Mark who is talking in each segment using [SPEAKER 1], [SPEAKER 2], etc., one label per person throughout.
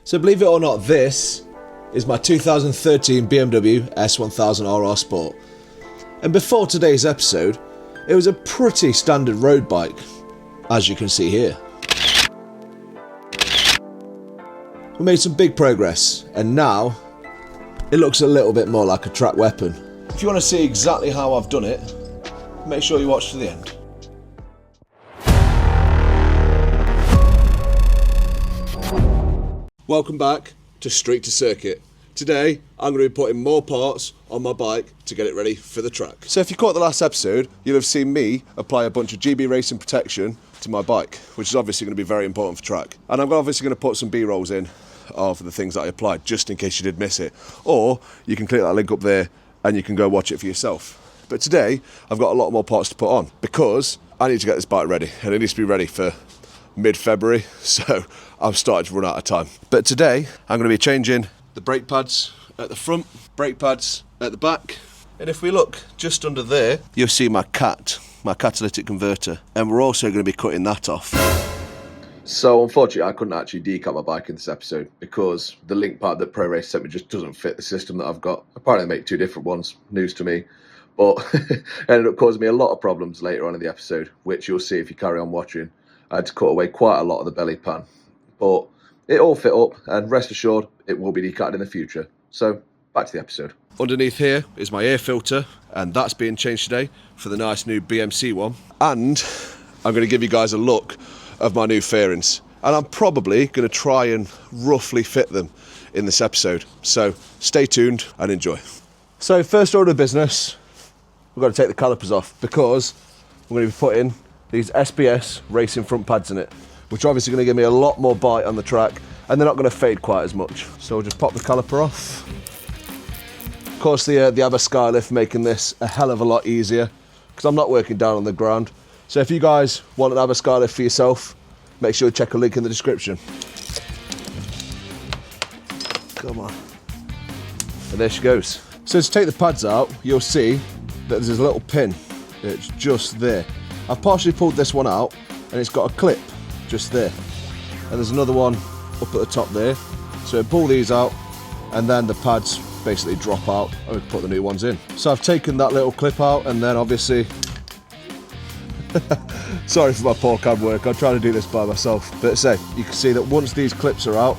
[SPEAKER 1] So believe it or not, this is my 2013 BMW S1000RR Sport. And before today's episode, it was a pretty standard road bike, as you can see here. We made some big progress, and now it looks a little bit more like a track weapon. If you want to see exactly how I've done it, make sure you watch to the end. Welcome back to Street to Circuit. Today I'm going to be putting more parts on my bike to get it ready for the track. So if you caught the last episode, you'll have seen me apply a bunch of GB racing protection to my bike, which is obviously going to be very important for track. And I'm obviously going to put some B-rolls in of the things that I applied, just in case you did miss it. Or you can click that link up there and you can go watch it for yourself. But today I've got a lot more parts to put on because I need to get this bike ready, and it needs to be ready for mid-February, so I'm starting to run out of time. But today I'm going to be changing the brake pads at the front, brake pads at the back, and if we look just under there, you'll see my catalytic converter, and we're also going to be cutting that off. So unfortunately I couldn't actually decap my bike in this episode because the link pad that Pro Race sent me just doesn't fit the system that I've got. Apparently they make two different ones, news to me, but it ended up causing me a lot of problems later on in the episode, which you'll see if you carry on watching. I had to cut away quite a lot of the belly pan, but it all fit up, and rest assured it will be decatted in the future. So back to the episode. Underneath here is my air filter, and that's being changed today for the nice new BMC one. And I'm going to give you guys a look of my new fairings, and I'm probably going to try and roughly fit them in this episode. So stay tuned and enjoy. So first order of business, we've got to take the calipers off because we're going to be putting these SBS racing front pads in it, which are obviously going to give me a lot more bite on the track, and they're not going to fade quite as much. So we'll just pop the caliper off. Of course, the ABBA Skylift making this a hell of a lot easier because I'm not working down on the ground. So if you guys want an ABBA Skylift for yourself, make sure you check a link in the description. Come on. And there she goes. So to take the pads out, you'll see that there's a little pin. It's just there. I've partially pulled this one out and it's got a clip just there. And there's another one up at the top there. So I pull these out and then the pads basically drop out and we put the new ones in. So I've taken that little clip out and then obviously, sorry for my poor cam work, I'm trying to do this by myself. But say, you can see that once these clips are out,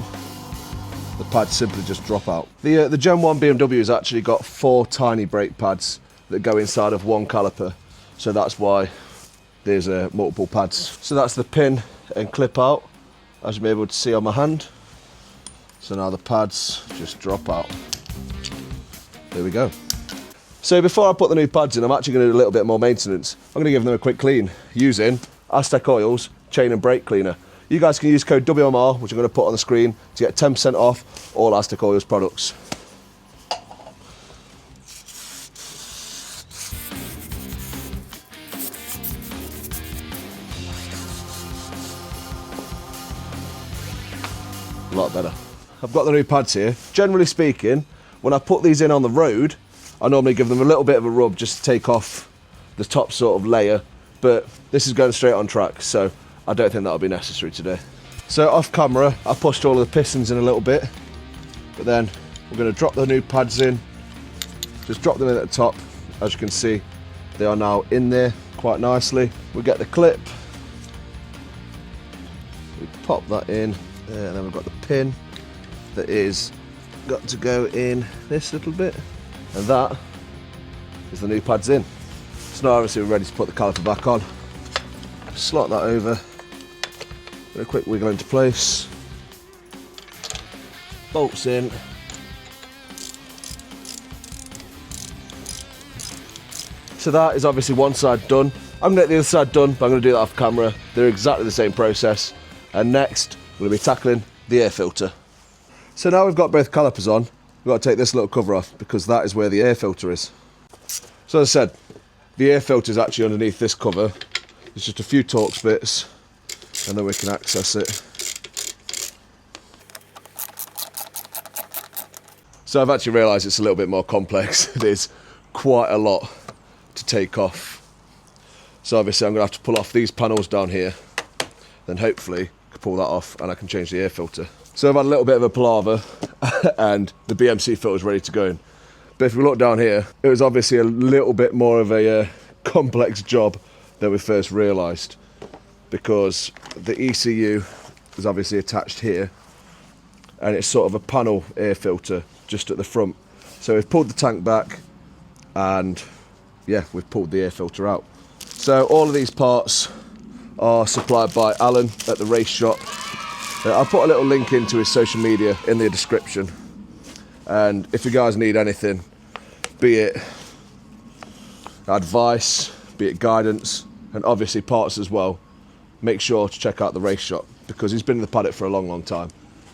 [SPEAKER 1] the pads simply just drop out. The Gen 1 BMW has actually got 4 tiny brake pads that go inside of one caliper. So that's why there's multiple pads. So that's the pin and clip out, as you'll be able to see on my hand. So now the pads just drop out. There we go. So before I put the new pads in, I'm actually going to do a little bit more maintenance. I'm going to give them a quick clean using Aztec Oil's chain and brake cleaner. You guys can use code WMR, which I'm going to put on the screen, to get 10% off all Aztec Oil's products. A lot better. I've got the new pads here. Generally speaking, when I put these in on the road, I normally give them a little bit of a rub just to take off the top sort of layer, but this is going straight on track, so I don't think that'll be necessary today. So off camera, I pushed all of the pistons in a little bit, but then we're going to drop the new pads in, just drop them in at the top. As you can see, they are now in there quite nicely. We'll get the clip, we pop that in. And then we've got the pin that is got to go in this little bit, and that is the new pads in. So now obviously we're ready to put the caliper back on. Slot that over, get a quick wiggle into place, bolts in. So that is obviously one side done. I'm going to get the other side done, but I'm going to do that off camera. They're exactly the same process. And next, we're going to be tackling the air filter. So now we've got both calipers on, we've got to take this little cover off because that is where the air filter is. So as I said, the air filter is actually underneath this cover. There's just a few Torx bits and then we can access it. So I've actually realised it's a little bit more complex. It is quite a lot to take off. So obviously I'm going to have to pull off these panels down here, then hopefully pull that off and I can change the air filter. So I've had a little bit of a palaver and the BMC filter's ready to go in. But if we look down here, it was obviously a little bit more of a complex job than we first realised, because the ECU is obviously attached here and it's sort of a panel air filter just at the front. So we've pulled the tank back and yeah, we've pulled the air filter out. So all of these parts are supplied by Alan at the race shop. I'll put a little link into his social media in the description, and if you guys need anything, be it advice, be it guidance, and obviously parts as well, make sure to check out the race shop, because he's been in the paddock for a long time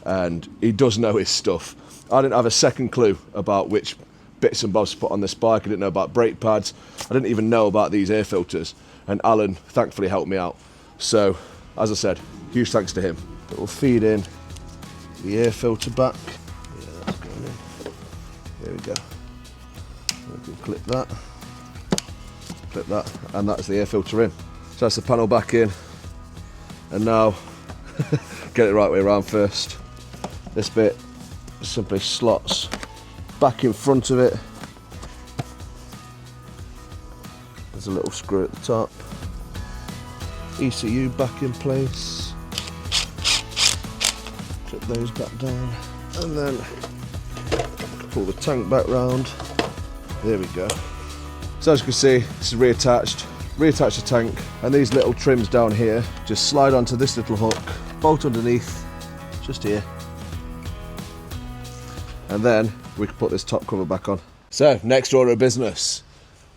[SPEAKER 1] and he does know his stuff. I didn't have a second clue about which bits and bobs to put on this bike. I didn't know about brake pads, I didn't even know about these air filters, and Alan thankfully helped me out. So as I said, huge thanks to him. It will feed in the air filter back. Yeah, that's going in. There we go. We can clip that, and that's the air filter in. So that's the panel back in, and now get it right way around first. This bit simply slots back in front of it. There's a little screw at the top. ECU back in place. Clip those back down, and then pull the tank back round. There we go. So as you can see, this is reattached the tank, and these little trims down here just slide onto this little hook, bolt underneath, just here, and then we can put this top cover back on. So next order of business,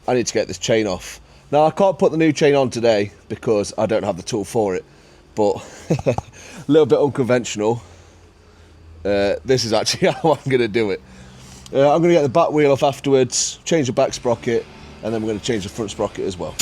[SPEAKER 1] I need to get this chain off. Now I can't put the new chain on today because I don't have the tool for it, but a little bit unconventional. This is actually how I'm going to do it. I'm going to get the back wheel off afterwards, change the back sprocket, and then we're going to change the front sprocket as well.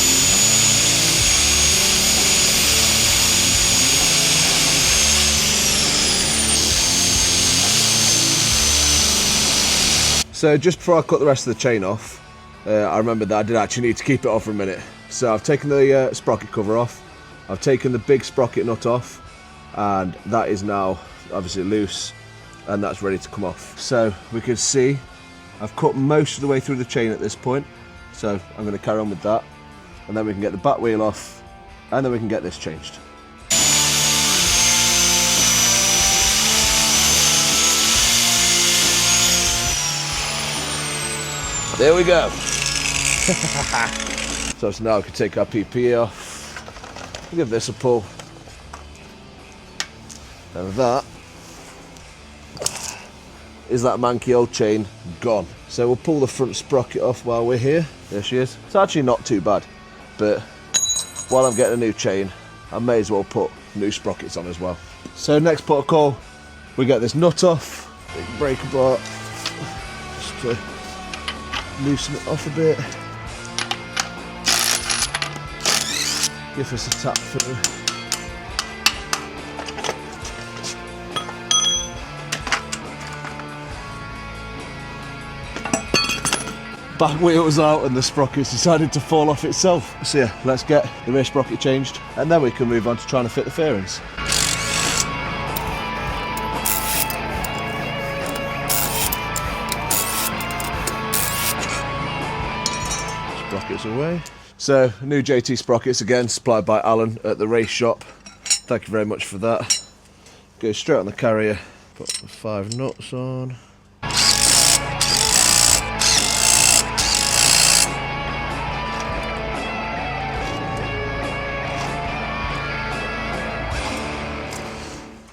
[SPEAKER 1] So just before I cut the rest of the chain off, I remembered that I did actually need to keep it off for a minute. So I've taken the sprocket cover off, I've taken the big sprocket nut off, and that is now obviously loose, and that's ready to come off. So we can see I've cut most of the way through the chain at this point, so I'm going to carry on with that, and then we can get the back wheel off, and then we can get this changed. There we go. So now we can take our PPE off, give this a pull, and that is that manky old chain gone. So we'll pull the front sprocket off while we're here. There she is. It's actually not too bad, but while I'm getting a new chain, I may as well put new sprockets on as well. So next protocol, we get this nut off, big breaker bar, just to loosen it off a bit. Give us a tap through. Back wheel's out and the sprocket's decided to fall off itself. So yeah, let's get the rear sprocket changed, and then we can move on to trying to fit the fairings. Sprockets away. So new JT sprockets, again supplied by Alan at the race shop. Thank you very much for that. Go straight on the carrier, put the 5 nuts on.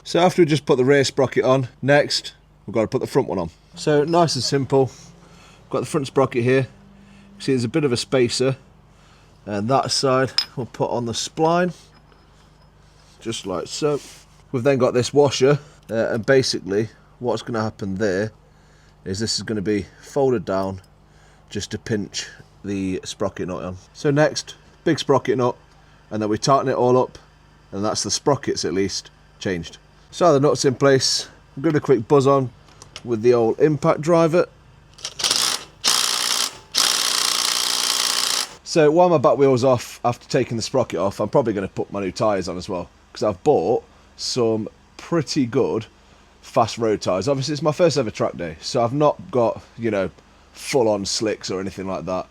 [SPEAKER 1] So after we just put the rear sprocket on, next we've got to put the front one on. So nice and simple. Got the front sprocket here. See, there's a bit of a spacer, and that side we'll put on the spline, just like so. We've then got this washer, and basically what's going to happen there is this is going to be folded down just to pinch the sprocket nut on. So next, big sprocket nut, and then we tighten it all up, and that's the sprockets at least changed. So the nut's in place. I'm going to quick buzz on with the old impact driver. So while my back wheel's off, after taking the sprocket off, I'm probably going to put my new tyres on as well, because I've bought some pretty good fast road tyres. Obviously, it's my first ever track day, so I've not got, you know, full-on slicks or anything like that.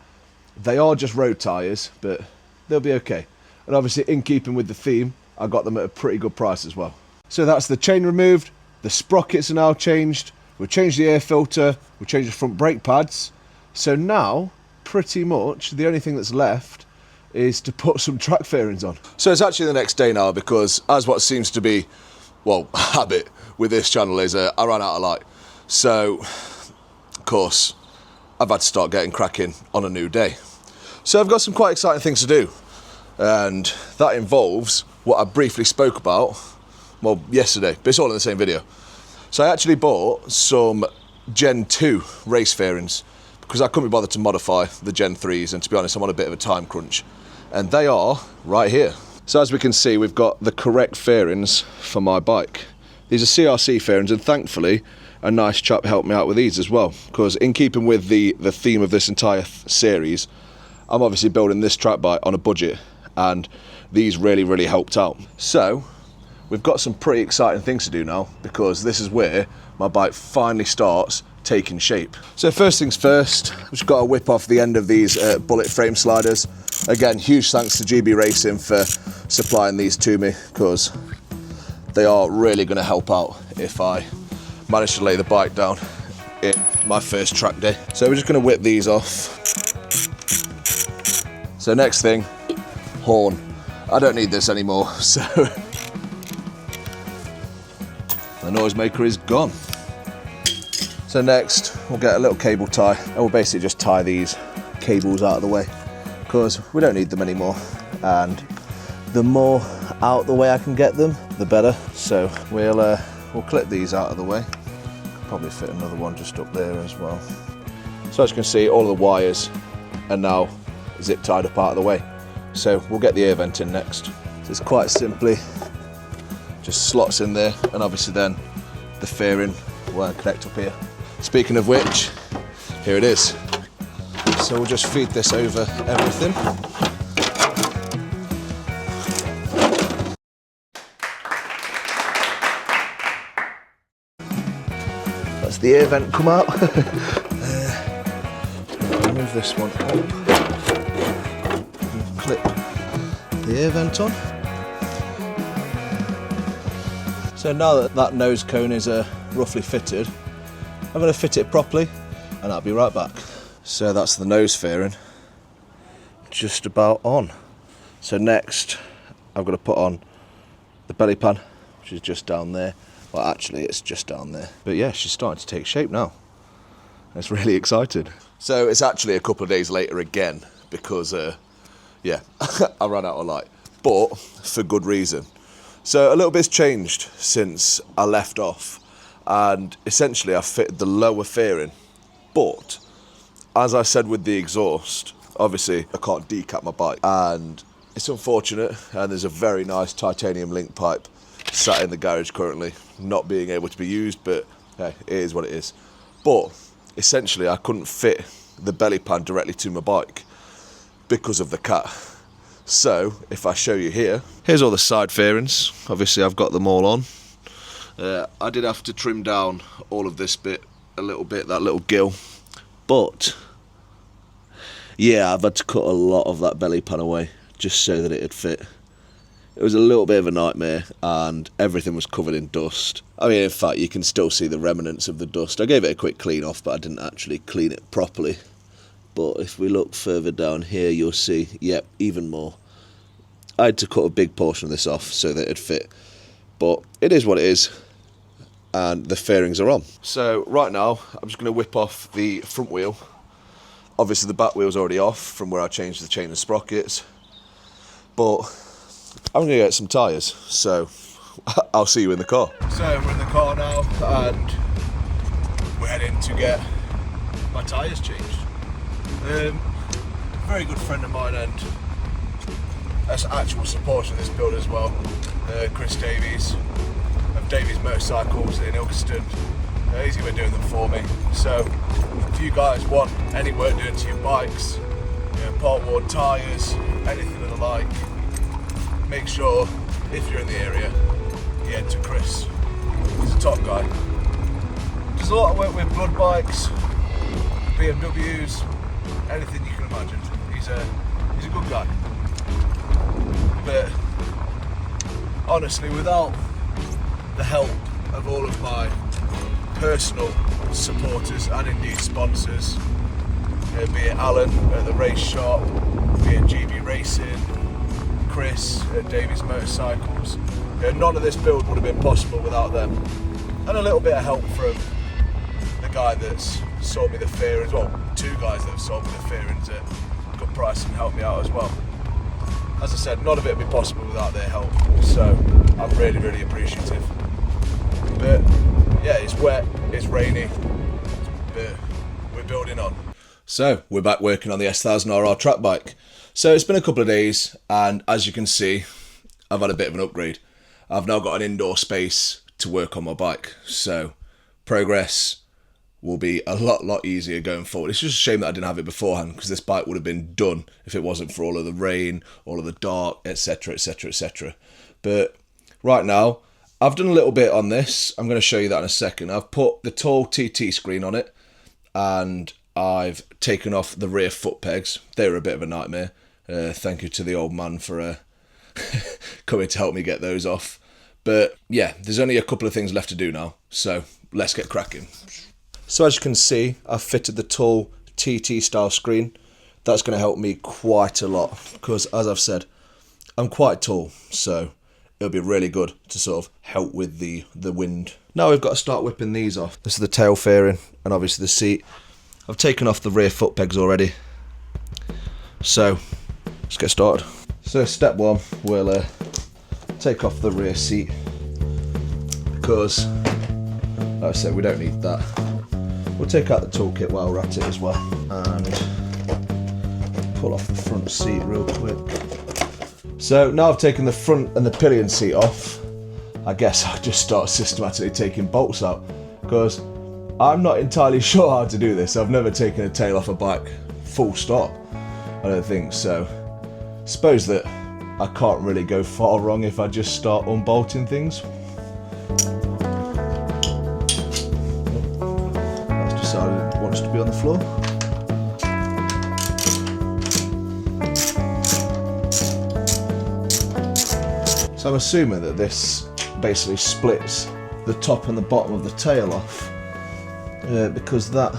[SPEAKER 1] They are just road tyres, but they'll be okay. And obviously, in keeping with the theme, I got them at a pretty good price as well. So that's the chain removed, the sprockets are now changed, we've changed the air filter, we've changed the front brake pads. So now, pretty much, the only thing that's left is to put some track fairings on. So it's actually the next day now, because as what seems to be, well, habit with this channel is I ran out of light. So, of course, I've had to start getting cracking on a new day. So I've got some quite exciting things to do. And that involves what I briefly spoke about, well, yesterday, but it's all in the same video. So I actually bought some Gen 2 race fairings because I couldn't be bothered to modify the Gen 3s, and to be honest, I'm on a bit of a time crunch. And they are right here. So as we can see, we've got the correct fairings for my bike. These are CRC fairings, and thankfully, a nice chap helped me out with these as well, because in keeping with the theme of this entire series, I'm obviously building this track bike on a budget, and these really helped out. So we've got some pretty exciting things to do now, because this is where my bike finally starts taking shape. So first things first, I've just got to whip off the end of these bullet frame sliders. Again, huge thanks to GB Racing for supplying these to me, because they are really going to help out if I manage to lay the bike down in my first track day. So we're just going to whip these off. So next thing, horn. I don't need this anymore, so the noisemaker is gone. So next, we'll get a little cable tie, and we'll basically just tie these cables out of the way, because we don't need them anymore. And the more out of the way I can get them, the better. So we'll clip these out of the way. Could probably fit another one just up there as well. So as you can see, all of the wires are now zip tied up out of the way. So we'll get the air vent in next. So it's quite simply just slots in there, and obviously then the fairing will connect up here. Speaking of which, here it is. So we'll just feed this over everything. That's the air vent come out. Move this one up. Clip the air vent on. So now that that nose cone is roughly fitted, I'm going to fit it properly, and I'll be right back. So that's the nose fairing just about on. So next I'm going to put on the belly pan, which is just down there. Well, actually it's just down there, but yeah, she's starting to take shape now. It's really exciting. So it's actually a couple of days later again, because yeah, I ran out of light, but for good reason. So a little bit's changed since I left off, and essentially I fitted the lower fairing, but as I said with the exhaust, obviously I can't decap my bike, and it's unfortunate, and there's a very nice titanium link pipe sat in the garage currently, not being able to be used, but hey, it is what it is. But essentially I couldn't fit the belly pan directly to my bike because of the cat. So if I show you here, here's all the side fairings. Obviously I've got them all on. I did have to trim down all of this bit a little bit, that little gill, but yeah, I've had to cut a lot of that belly pan away just so that it'd fit. It was a little bit of a nightmare, and everything was covered in dust. I mean, in fact, you can still see the remnants of the dust. I gave it a quick clean off, but I didn't actually clean it properly. But if we look further down here, you'll see, yep, even more. I had to cut a big portion of this off so that it'd fit. But it is what it is, and the fairings are on. So right now, I'm just going to whip off the front wheel. Obviously the back wheel's already off from where I changed the chain and sprockets. But I'm going to get some tyres, so I'll see you in the car. So we're in the car now, and we're heading to get my tyres changed. A very good friend of mine, and as actual supporter of this build as well, Chris Davies of Davies Motorcycles in Ilkeston. He's going to be doing them for me. So if you guys want any work done to your bikes, part worn tyres, anything of the like, make sure if you're in the area you head to Chris. He's a top guy. a lot of work with blood bikes, BMWs, anything you can imagine. He's a good guy. But honestly, without the help of all of my personal supporters and indeed sponsors, be it Alan at the race shop, be it GB Racing, Chris at Davies Motorcycles, none of this build would have been possible without them. And a little bit of help from the guy that's sold me the Fairings, well, two guys that have sold me the Fairings at a good price and helped me out as well. As I said, none of it would be possible without their help, so I'm really, really appreciative. But yeah, it's wet, it's rainy, but we're building on. So we're back working on the S1000RR track bike. So it's been a couple of days, and as you can see, I've had a bit of an upgrade. I've now got an indoor space to work on my bike, so progress will be a lot easier going forward. It's just a shame that I didn't have it beforehand, because this bike would have been done if it wasn't for all of the rain, all of the dark, etc, etc, etc. But right now, I've done a little bit on this. I'm going to show you that in a second. I've put the tall TT screen on it, and I've taken off the rear foot pegs. They were a bit of a nightmare. Thank you to the old man for coming to help me get those off. But yeah, there's only a couple of things left to do now, so let's get cracking. So as you can see, I've fitted the tall TT style screen. That's going to help me quite a lot, because as I've said, I'm quite tall, so it'll be really good to sort of help with the wind. Now we've got to start whipping these off. This is the tail fairing and obviously the seat. I've taken off the rear foot pegs already, so let's get started. So step one, we'll take off the rear seat, because like I said, we don't need that. We'll take out the toolkit while we're at it as well, and pull off the front seat real quick. So now I've taken the front and the pillion seat off, I guess I'll just start systematically taking bolts out, because I'm not entirely sure how to do this. I've never taken a tail off a bike full stop, I don't think so. Suppose that I can't really go far wrong if I just start unbolting things. That's decided it wants to be on the floor. So I'm assuming that this basically splits the top and the bottom of the tail off, because that,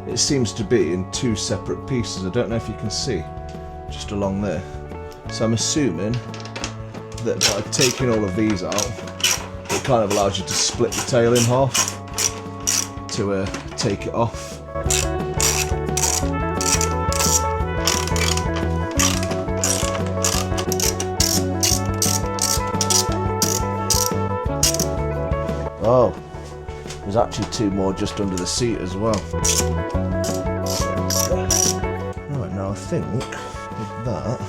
[SPEAKER 1] it seems to be in two separate pieces. I don't know if you can see, just along there. So I'm assuming that by taking all of these out, it kind of allows you to split the tail in half to take it off. Oh, there's actually two more just under the seat as well. Right, now I think with that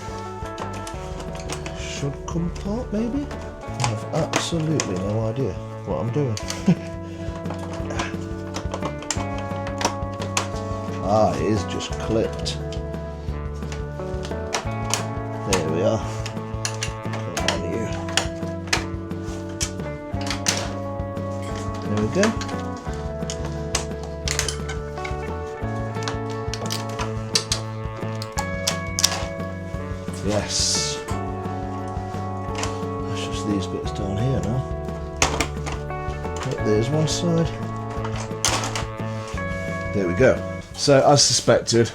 [SPEAKER 1] should come apart maybe? I have absolutely no idea what I'm doing. It is just clipped. There we are. Come on, you. There we go. Yes. That's just these bits down here now. Yep, there's one side. There we go. So as suspected,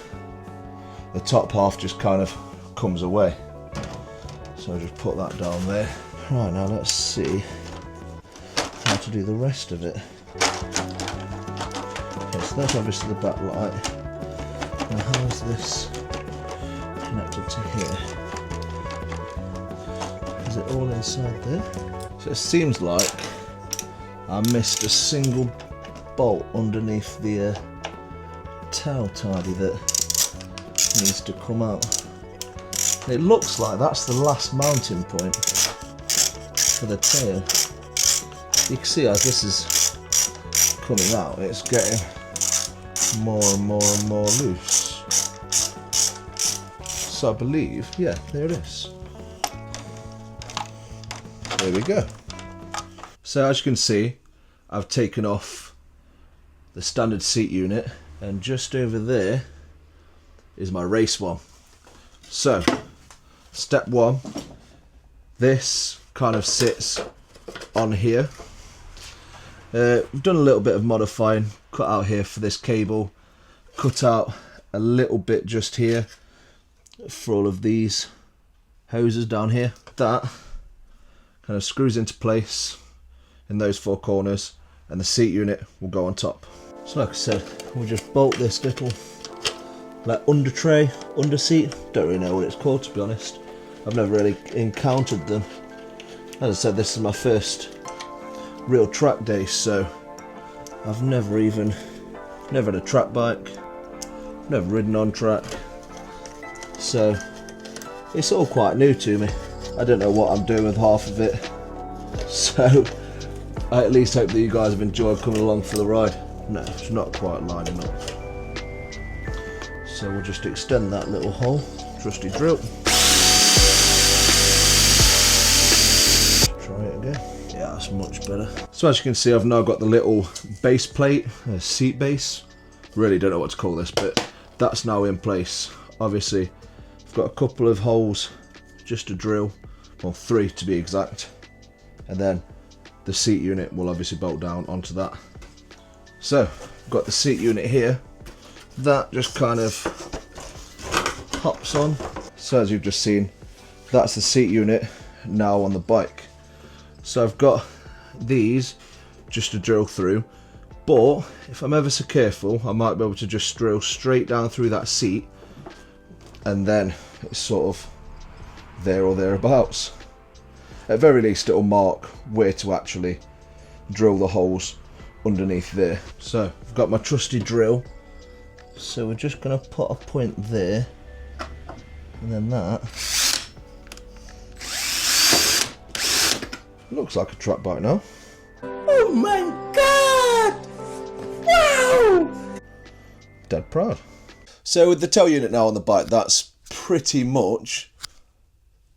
[SPEAKER 1] the top half just kind of comes away. So I'll just put that down there. Right, now let's see how to do the rest of it. Okay, so that's obviously the back light. Now how is this connected to here? Is it all inside there? So it seems like I missed a single bolt underneath the tail tidy that needs to come out. And it looks like that's the last mounting point for the tail. You can see as this is coming out, it's getting more and more and more loose. So I believe, yeah, there it is. There we go. So as you can see, I've taken off
[SPEAKER 2] the standard seat unit, and just over there is my race one. So step one, this kind of sits on here. We've done a little bit of modifying, cut out here for this cable, cut out a little bit just here for all of these hoses down here. That kind of screws into place in those four corners, and the seat unit will go on top. So like I said, we'll just bolt this little like under tray, under seat, don't really know what it's called to be honest. I've never really encountered them. As I said, this is my first real track day, so I've never had a track bike, never ridden on track, so it's all quite new to me. I don't know what I'm doing with half of it, so I at least hope that you guys have enjoyed coming along for the ride. No, it's not quite lining up, so we'll just extend that little hole, trusty drill. Try it again. Yeah, that's much better. So as you can see, I've now got the little base plate, seat base. Really don't know what to call this, but that's now in place. Obviously, I've got a couple of holes just to drill, well 3 to be exact, and then the seat unit will obviously bolt down onto that. So I've got the seat unit here, that just kind of hops on. So as you've just seen, that's the seat unit now on the bike. So I've got these just to drill through, but if I'm ever so careful, I might be able to just drill straight down through that seat, and then it's sort of there or thereabouts. At very least it'll mark where to actually drill the holes underneath there. So I've got my trusty drill, so we're just going to put a point there, and then that looks like a track bike now. Oh my god! Wow! Dead proud. So with the tail unit now on the bike, that's pretty much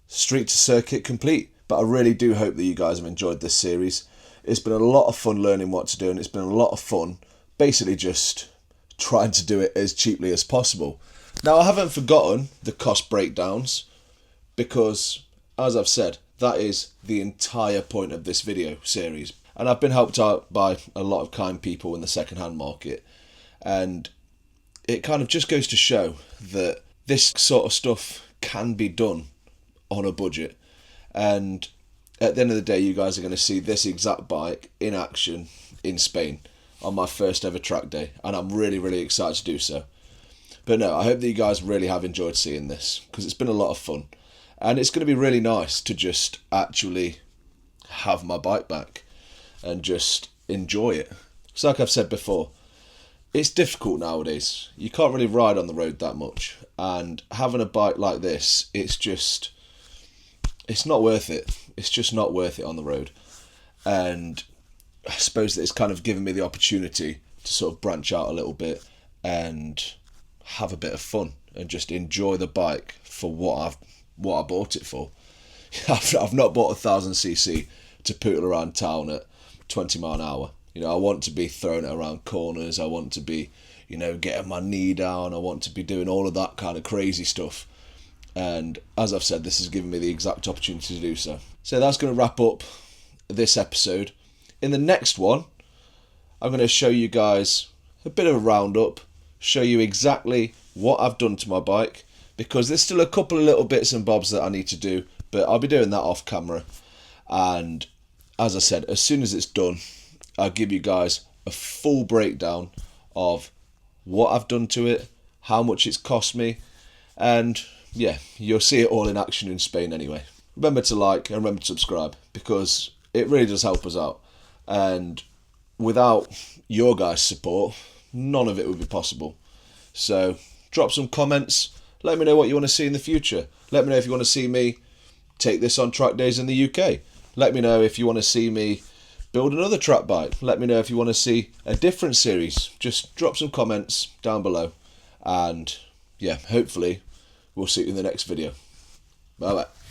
[SPEAKER 2] street to circuit complete. But I really do hope that you guys have enjoyed this series. It's been a lot of fun learning what to do, and it's been a lot of fun basically just trying to do it as cheaply as possible. Now I haven't forgotten the cost breakdowns, because as I've said, that is the entire point of this video series, and I've been helped out by a lot of kind people in the second-hand market, and it kind of just goes to show that this sort of stuff can be done on a budget. And at the end of the day, you guys are going to see this exact bike in action in Spain on my first ever track day, and I'm really excited to do so. But no, I hope that you guys really have enjoyed seeing this, because it's been a lot of fun. And it's going to be really nice to just actually have my bike back and just enjoy it. Because like I've said before, it's difficult nowadays. You can't really ride on the road that much. And having a bike like this, it's not worth it. It's just not worth it on the road. And I suppose that it's kind of given me the opportunity to sort of branch out a little bit and have a bit of fun and just enjoy the bike for what I bought it for. I've not bought a 1000cc to poodle around town at 20 mile an hour. You know, I want to be throwing it around corners. I want to be, you know, getting my knee down. I want to be doing all of that kind of crazy stuff. And as I've said, this has given me the exact opportunity to do so. So that's going to wrap up this episode. In the next one, I'm going to show you guys a bit of a roundup, show you exactly what I've done to my bike, because there's still a couple of little bits and bobs that I need to do, but I'll be doing that off camera. And as I said, as soon as it's done, I'll give you guys a full breakdown of what I've done to it, how much it's cost me, and yeah, you'll see it all in action in Spain anyway. Remember to like and remember to subscribe, because it really does help us out. And without your guys' support, none of it would be possible. So drop some comments. Let me know what you want to see in the future. Let me know if you want to see me take this on track days in the UK. Let me know if you want to see me build another track bike. Let me know if you want to see a different series. Just drop some comments down below. And yeah, hopefully we'll see you in the next video. Bye bye.